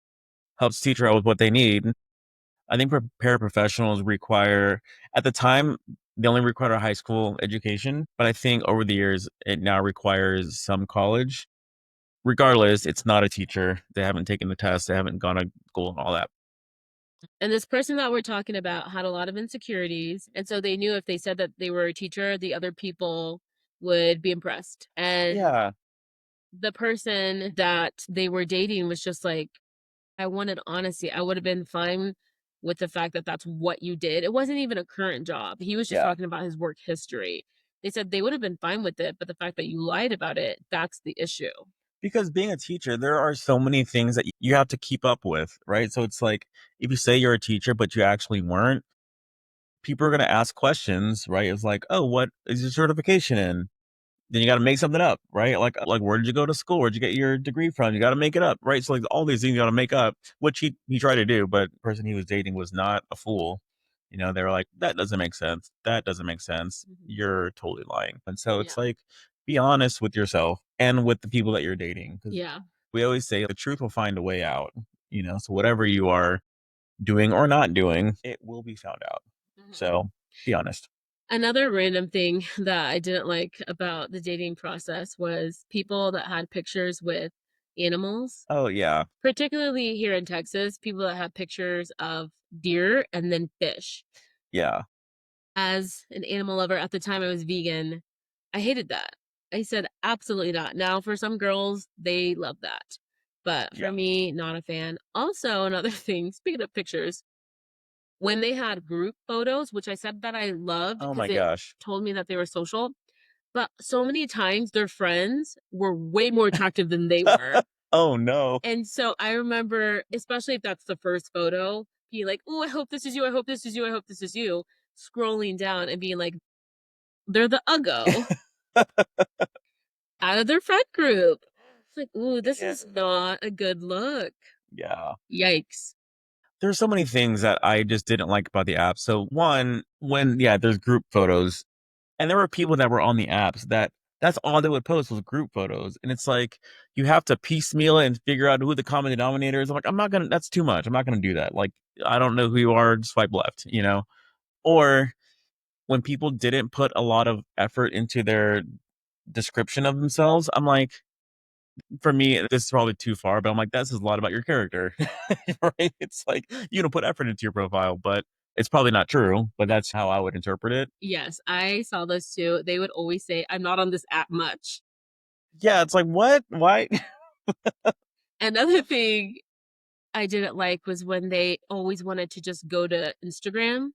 A: helps teacher out with what they need. I think paraprofessionals require, at the time, they only required a high school education, but I think over the years, it now requires some college. Regardless, it's not a teacher. They haven't taken the test. They haven't gone to school and all that.
B: And this person that we're talking about had a lot of insecurities, and so they knew if they said that they were a teacher, the other people would be impressed. And
A: Yeah,
B: the person that they were dating was just like, I wanted honesty. I would have been fine with the fact that that's what you did. It wasn't even a current job. He was just
A: yeah.
B: talking about his work history. They said they would have been fine with it, but the fact that you lied about it, that's the issue.
A: Because being a teacher, there are so many things that you have to keep up with, right? So it's like if you say you're a teacher, but you actually weren't, people are going to ask questions, right? It's like, oh, what is your certification in? Then you got to make something up, right? Like where did you go to school? Where'd you get your degree from? You got to make it up, right? So like all these things you got to make up, which he tried to do, but the person he was dating was not a fool. You know, they were like, that doesn't make sense. That doesn't make sense.
B: Mhm.
A: You're totally lying. And so it's
B: Yeah.
A: like, be honest with yourself and with the people that you're dating, because
B: Yeah.
A: we always say the truth will find a way out. You know, so whatever you are doing or not doing, it will be found out.
B: Mhm.
A: So be honest.
B: Another random thing that I didn't like about the dating process was people that had pictures with animals,
A: Oh yeah,
B: particularly here in Texas, people that have pictures of deer and then fish.
A: yeah,
B: As an animal lover, at the time I was vegan, I hated that. I said, absolutely not. Now, for some girls, they love that. But
A: yeah.
B: for me, not a fan. Also, another thing, speaking of pictures, when they had group photos, which I said that I loved
A: Oh
B: because
A: my
B: it
A: gosh.
B: told me that they were social, but so many times their friends were way more attractive than they were.
A: Oh no.
B: And so I remember, especially if that's the first photo, being like, "Oh, I hope this is you. I hope this is you. I hope this is you." Scrolling down and being like, "They're the uggo out of their friend group." It's like, "Ooh, this
A: Yeah.
B: is not a good look."
A: Yeah.
B: Yikes.
A: There's so many things that I just didn't like about the app. So one, when yeah, there's group photos, and there were people that were on the apps that that's all they would post was group photos, and it's like you have to piecemeal it and figure out who the common denominator is. I'm like, I'm not gonna. That's too much. I'm not gonna do that. Like, I don't know who you are. Swipe left. You know. Or when people didn't put a lot of effort into their description of themselves, I'm like, For me, this is probably too far, but I'm like, that says a lot about your character, right? It's like you don't put effort into your profile, but it's probably not true, but that's how I would interpret it.
B: Yes, I saw this too. They would always say, "I'm not on this app much."
A: Yeah, it's like, what? Why?
B: Another thing I didn't like was when they always wanted to just go to Instagram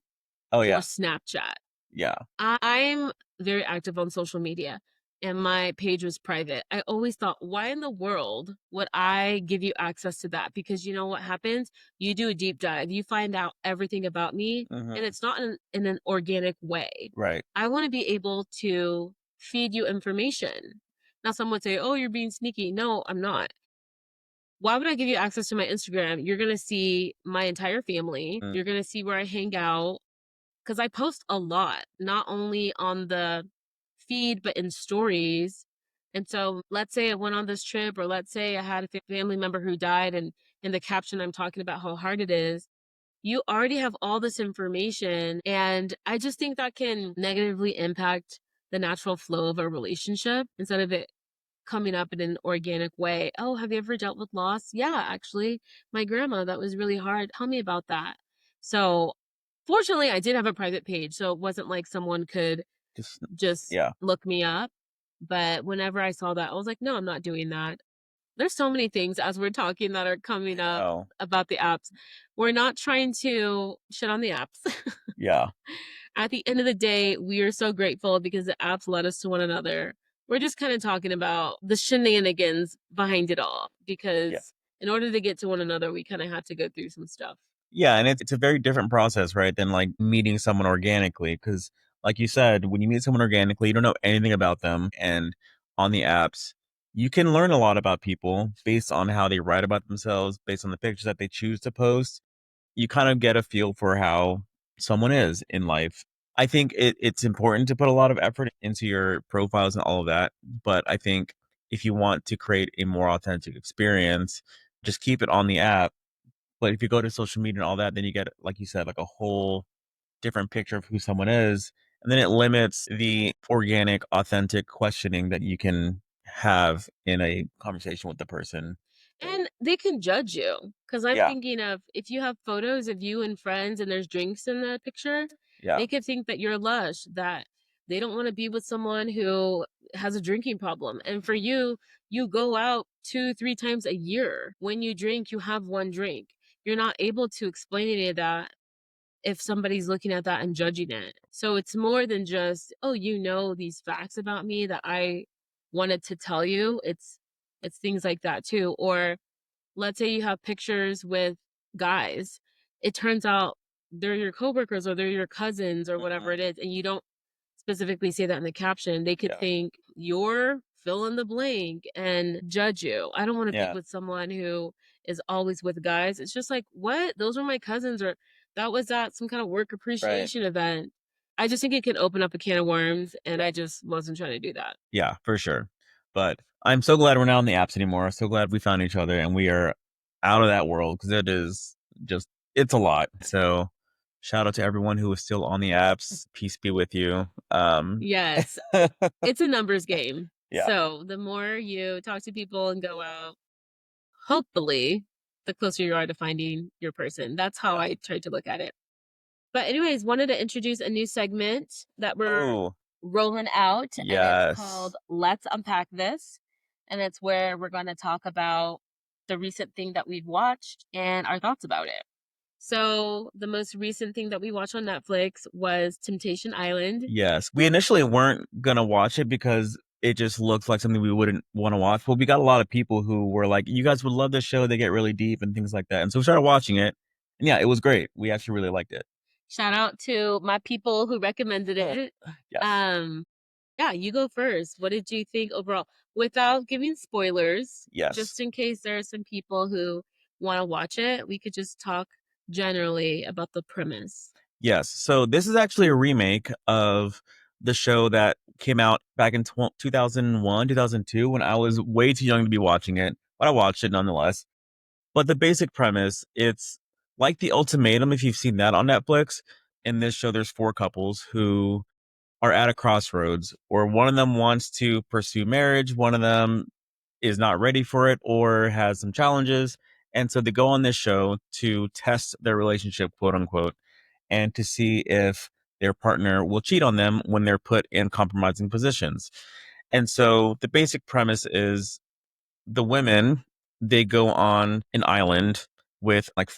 A: Oh
B: or
A: yeah,
B: Snapchat.
A: yeah.
B: I'm very active on social media and my page was private. I always thought, why in the world would I give you access to that? Because you know what happens? You do a deep dive, you find out everything about me, and
A: Hmm.
B: it's not in an organic way.
A: Right.
B: I want to be able to feed you information. Now, some would say, oh, you're being sneaky. No, I'm not. Why would I give you access to my Instagram? You're going to see my entire family.
A: Mm.
B: You're going to see where I hang out because I post a lot, not only on the feed, but in stories. And so let's say I went on this trip, or let's say I had a family member who died, and in the caption, I'm talking about how hard it is. You already have all this information. And I just think that can negatively impact the natural flow of a relationship instead of it coming up in an organic way. Oh, have you ever dealt with loss? Yeah, actually, my grandma, that was really hard. Tell me about that. So, fortunately, I did have a private page, so it wasn't like someone could
A: Just
B: just
A: yeah.
B: look me up. But whenever I saw that, I was like, no, I'm not doing that. There's so many things as we're talking that are coming
A: I
B: up
A: know.
B: about the apps. We're not trying to shit on the apps.
A: Yeah.
B: At the end of the day, we are so grateful because the apps led us to one another. We're just kind of talking about the shenanigans behind it all
A: Yeah.
B: because in order to get to one another, we kind of had to go through some stuff.
A: Yeah, and it's a very different process, right, than like meeting someone organically. Because, like you said, when you meet someone organically, you don't know anything about them, and on the apps, you can learn a lot about people based on how they write about themselves, based on the pictures that they choose to post. You kind of get a feel for how someone is in life. I think it's important to put a lot of effort into your profiles and all of that, but I think if you want to create a more authentic experience, just keep it on the app. But if you go to social media and all that, then you get, like you said, like a whole different picture of who someone is. And then it limits the organic, authentic questioning that you can have in a conversation with the person.
B: And they can judge you because I'm
A: Yeah.
B: thinking of if you have photos of you and friends and there's drinks in the picture,
A: Yeah.
B: they could think that you're lush, that they don't want to be with someone who has a drinking problem. And for you, you go out 2, 3 times a year. When you drink, you have one drink. You're not able to explain any of that if somebody's looking at that and judging it. So it's more than just, oh, you know these facts about me that I wanted to tell you. It's things like that too. Or let's say you have pictures with guys. It turns out they're your coworkers or they're your cousins or whatever
A: Hmm.
B: it is, and you don't specifically say that in the caption. They could
A: Yeah.
B: think you're fill in the blank and judge you. I don't want to be
A: Yeah.
B: with someone who is always with guys. It's just like, what? Those were my cousins, or that was at some kind of work
A: Right.
B: appreciation event. I just think it can open up a can of worms, and
A: Yeah.
B: I just wasn't trying to do that.
A: Yeah, for sure. But I'm so glad we're not on the apps anymore. So glad we found each other and we are out of that world because it is just, it's a lot. So shout out to everyone who is still on the apps. Peace be with you.
B: Yes, it's a numbers game.
A: Yeah.
B: So the more you talk to people and go out, hopefully, the closer you are to finding your person. That's how
A: Yeah.
B: I try to look at it. But anyways, wanted to introduce a new segment that we're
A: Oh,
B: rolling out, and it's
A: yes.
B: called Let's Unpack This. And it's where we're going to talk about the recent thing that we've watched and our thoughts about it. So, the most recent thing that we watched on Netflix was Temptation Island.
A: Yes. We initially weren't going to watch it because it just looks like something we wouldn't want to watch. But we got a lot of people who were like, you guys would love this show. They get really deep and things like that. And so we started watching it. And yeah, it was great. We actually really liked it.
B: Shout out to my people who recommended it.
A: Yes.
B: Um, yeah, you go first. What did you think overall? Without giving spoilers,
A: Yes.
B: just in case there are some people who want to watch it, we could just talk generally about the premise.
A: Yes. So this is actually a remake of the show that came out back in 2001, 2002, when I was way too young to be watching it, but I watched it nonetheless. But the basic premise, it's like The Ultimatum, if you've seen that on Netflix. In this show, there's four couples who are at a crossroads, or one of them wants to pursue marriage, one of them is not ready for it or has some challenges. And so they go on this show to test their relationship, quote unquote, and to see if their partner will cheat on them when they're put in compromising positions. And so the basic premise is the women, they go on an island with like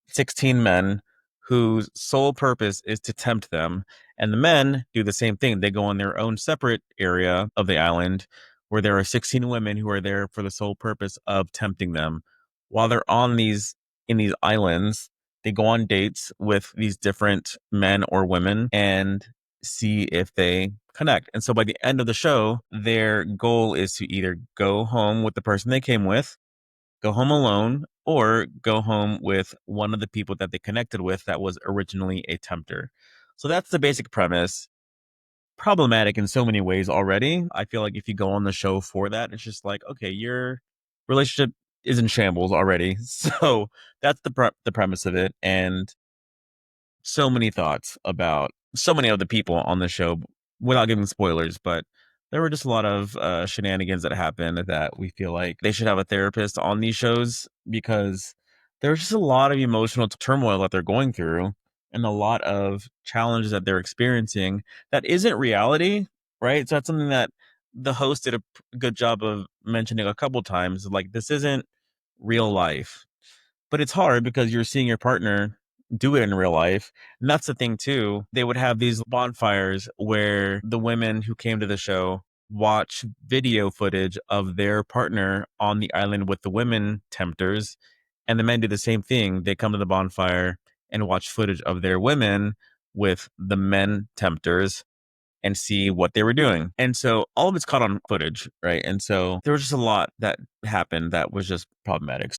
A: 16 men whose sole purpose is to tempt them. And the men do the same thing. They go on their own separate area of the island where there are 16 women who are there for the sole purpose of tempting them. While they're on these in these islands, they go on dates with these different men or women and see if they connect. And so by the end of the show, their goal is to either go home with the person they came with, go home alone, or go home with one of the people that they connected with that was originally a tempter. So that's the basic premise. Problematic in so many ways already. I feel like if you go on the show for that, it's just like, okay, your relationship is in shambles already. So that's the premise of it. And so many thoughts about so many of the people on the show without giving spoilers, but there were just a lot of shenanigans that happened that we feel like they should have a therapist on these shows because there's just a lot of emotional turmoil that they're going through and a lot of challenges that they're experiencing that isn't reality, right? So that's something that the host did a good job of mentioning a couple times. Like, this isn't real life, but it's hard because you're seeing your partner do it in real life. And that's the thing too. They would have these bonfires where the women who came to the show watch video footage of their partner on the island with the women tempters. And the men do the same thing. They come to the bonfire and watch footage of their women with the men tempters and see what they were doing. And so all of it's caught on footage, right? And so there was just a lot that happened that was just problematic.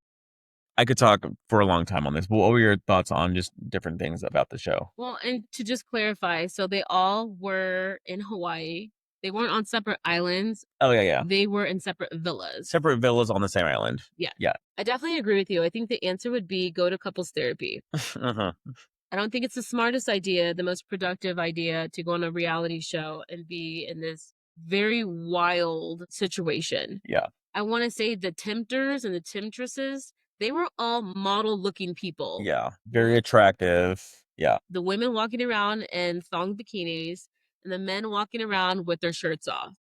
A: I could talk for a long time on this, but what were your thoughts on just different things about the show?
B: Well, and to just clarify, so they all were in Hawaii. They weren't on separate islands.
A: Oh, yeah, yeah.
B: They were in separate villas.
A: Separate villas on the same island.
B: Yeah.
A: Yeah.
B: I definitely agree with you. I think the answer would be go to couples therapy.
A: Uh-huh.
B: I don't think it's the smartest idea, the most productive idea to go on a reality show and be in this very wild situation.
A: Yeah.
B: I want to say the tempters and the temptresses, they were all model looking people.
A: Yeah. Very attractive. Yeah.
B: The women walking around in thong bikinis and the men walking around with their shirts off.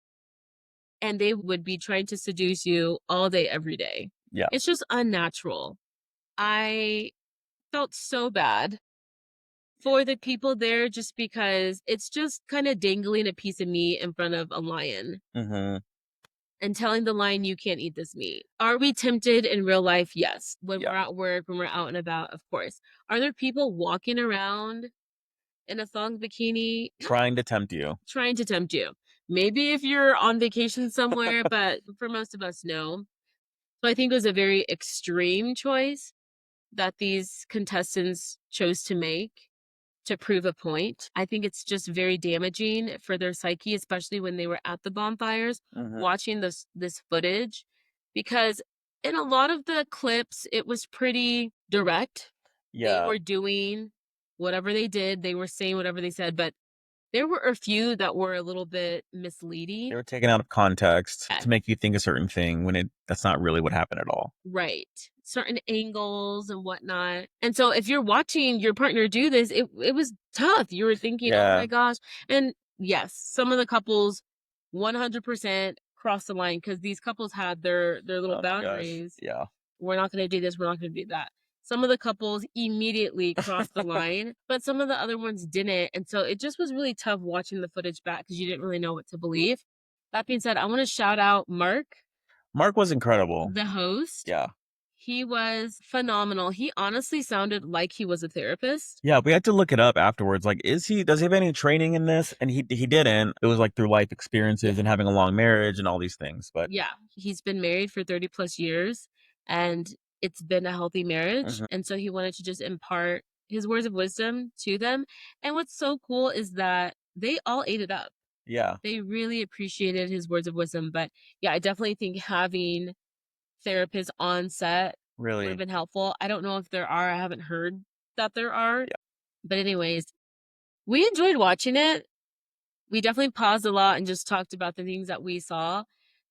B: And they would be trying to seduce you all day, every day.
A: Yeah.
B: It's just unnatural. I felt so bad for the people there just because it's just kind of dangling a piece of meat in front of a lion
A: Mm-hmm.
B: and telling the lion you can't eat this meat. Are we tempted in real life? Yes. When
A: Yeah.
B: we're at work, when we're out and about, of course. Are there people walking around in a thong bikini
A: Trying to tempt you.
B: trying to tempt you? Maybe if you're on vacation somewhere, but for most of us, no. So I think it was a very extreme choice that these contestants chose to make to prove a point. I think it's just very damaging for their psyche, especially when they were at the bonfires
A: Mm-hmm.
B: watching this footage, because in a lot of the clips it was pretty direct. They
A: Yeah.
B: were doing whatever they did, they were saying whatever they said, but there were a few that were a little bit
A: They
B: misleading.
A: were taken out of context
B: Yeah.
A: to make you think a certain thing when that's not really what happened at all.
B: Right. Certain angles and whatnot. And so if you're watching your partner do this, it was tough. You were thinking, oh
A: Yeah.
B: my gosh. And yes, some of the couples 100% crossed the line because these couples had their little
A: Oh my gosh.
B: boundaries.
A: Yeah.
B: We're not going to do this. We're not going to do that. Some of the couples immediately crossed the line, but some of the other ones didn't. And so it just was really tough watching the footage back because you didn't really know what to believe. That being said, I want to shout out Mark,
A: Mark was incredible.
B: the host.
A: Yeah.
B: He was phenomenal. He honestly sounded like he was a therapist.
A: Yeah, we had to look it up afterwards. Like, does he have any training in this? And he didn't. It was like through life experiences and having a long marriage and all these things. But
B: Yeah, he's been married for 30 plus years and it's been a healthy marriage.
A: Mhm.
B: And so he wanted to just impart his words of wisdom to them. And what's so cool is that they all ate it up.
A: Yeah,
B: They really appreciated his words of wisdom. But yeah, I definitely think having therapists on set would have
A: really.
B: been helpful. I don't know if there are. I haven't heard that there are.
A: Yeah.
B: But anyways, we enjoyed watching it. We definitely paused a lot and just talked about the things that we saw.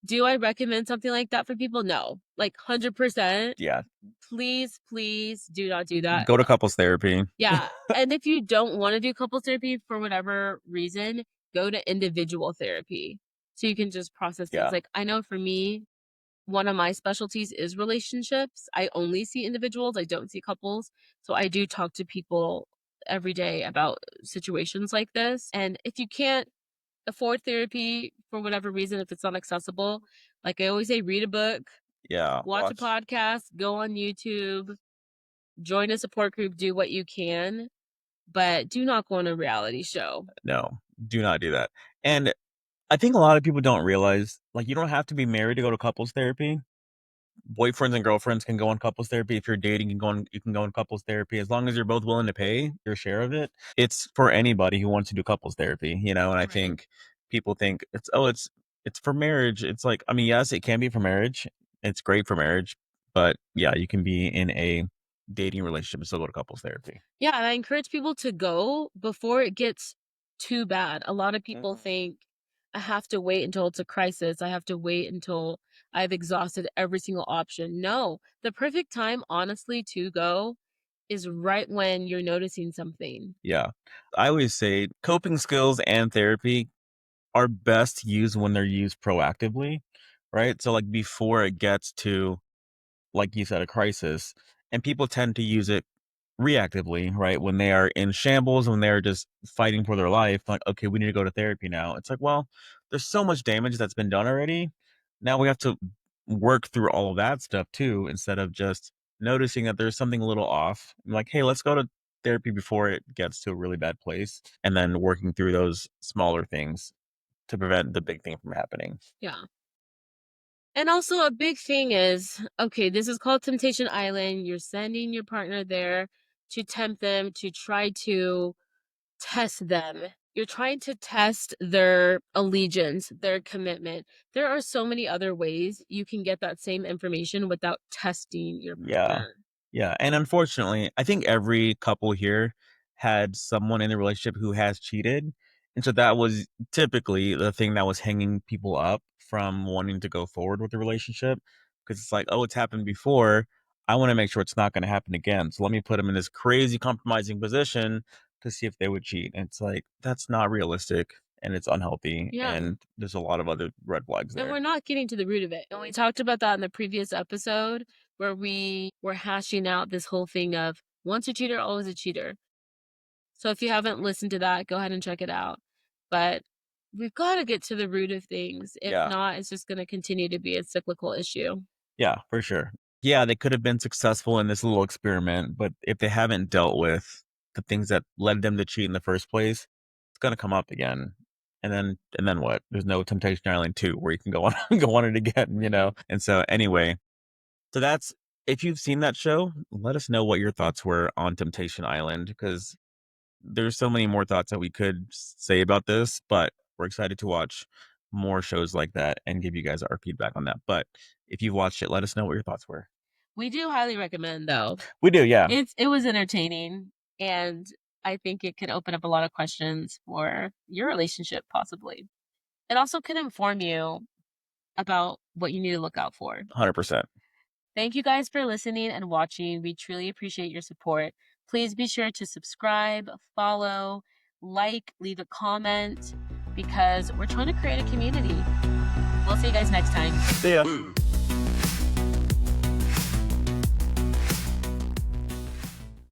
B: Do I recommend something like that for people? No. Like 100%.
A: Yeah.
B: Please, please do not do that.
A: Go to couples therapy.
B: Yeah. And if you don't want to do couples therapy for whatever reason, go to individual therapy so you can just process things.
A: Yeah.
B: Like, I know for me, one of my specialties is relationships. I only see individuals, I don't see couples. So I do talk to people every day about situations like this. And if you can't afford therapy for whatever reason, if it's not accessible, like I always say, read a book,
A: Yeah.
B: watch a podcast, go on YouTube, join a support group, do what you can, but do not go on a reality show.
A: No, do not do that. And I think a lot of people don't realize, like, you don't have to be married to go to couples therapy. Boyfriends and girlfriends can go on couples therapy. If you're dating, you can go on couples therapy as long as you're both willing to pay your share of it. It's for anybody who wants to do couples therapy, you know. And I
B: Right.
A: think people think it's for marriage. It's like, I mean, yes, it can be for marriage. It's great for marriage, but yeah, you can be in a dating relationship and still go to couples therapy.
B: Yeah, and I encourage people to go before it gets too bad. A lot of people think I have to wait until it's a crisis. I have to wait until I've exhausted every single option. No, the perfect time, honestly, to go is right when you're noticing something.
A: Yeah. I always say coping skills and therapy are best used when they're used proactively, right? So, like, before it gets to, like you said, a crisis, and people tend to use it reactively, right? When they are in shambles, when they're just fighting for their life, like, okay, we need to go to therapy now. It's like, well, there's so much damage that's been done already. Now we have to work through all of that stuff too, instead of just noticing that there's something a little off. I'm like, hey, let's go to therapy before it gets to a really bad place, and then working through those smaller things to prevent the big thing from happening.
B: Yeah. And also, a big thing is okay, this is called Temptation Island. You're sending your partner there to tempt them, to try to test them. You're trying to test their allegiance, their commitment. There are so many other ways you can get that same information without testing your
A: Yeah.
B: partner.
A: Yeah, and unfortunately, I think every couple here had someone in the relationship who has cheated, and so that was typically the thing that was hanging people up from wanting to go forward with the relationship, because it's like, "Oh, it's happened before. I wanna make sure it's not gonna happen again, so let me put them in this crazy compromising position to see if they would cheat," and it's like, that's not realistic, and it's unhealthy,
B: Yeah.
A: and there's a lot of other red flags
B: And
A: there.
B: we're not getting to the root of it. And we talked about that in the previous episode where we were hashing out this whole thing of once a cheater, always a cheater. So if you haven't listened to that, go ahead and check it out. But we've got to get to the root of things. If
A: Yeah.
B: not, it's just going to continue to be a cyclical issue.
A: Yeah, for sure. Yeah, they could have been successful in this little experiment, but if they haven't dealt with the things that led them to cheat in the first place, it's gonna come up again. And then what? There's no Temptation Island 2 where you can go on go on it again, you know? And so anyway, so that's if you've seen that show, let us know what your thoughts were on Temptation Island, because there's so many more thoughts that we could say about this, but we're excited to watch more shows like that and give you guys our feedback on that. But if you've watched it, let us know what your thoughts were.
B: We do highly recommend though.
A: We do, yeah.
B: It was entertaining and I think it could open up a lot of questions for your relationship possibly. It also could inform you about what you need to look out for.
A: 100%.
B: Thank you guys for listening and watching. We truly appreciate your support. Please be sure to subscribe, follow, like, leave a comment because we're trying to create a community. We'll see you guys next time.
A: See ya.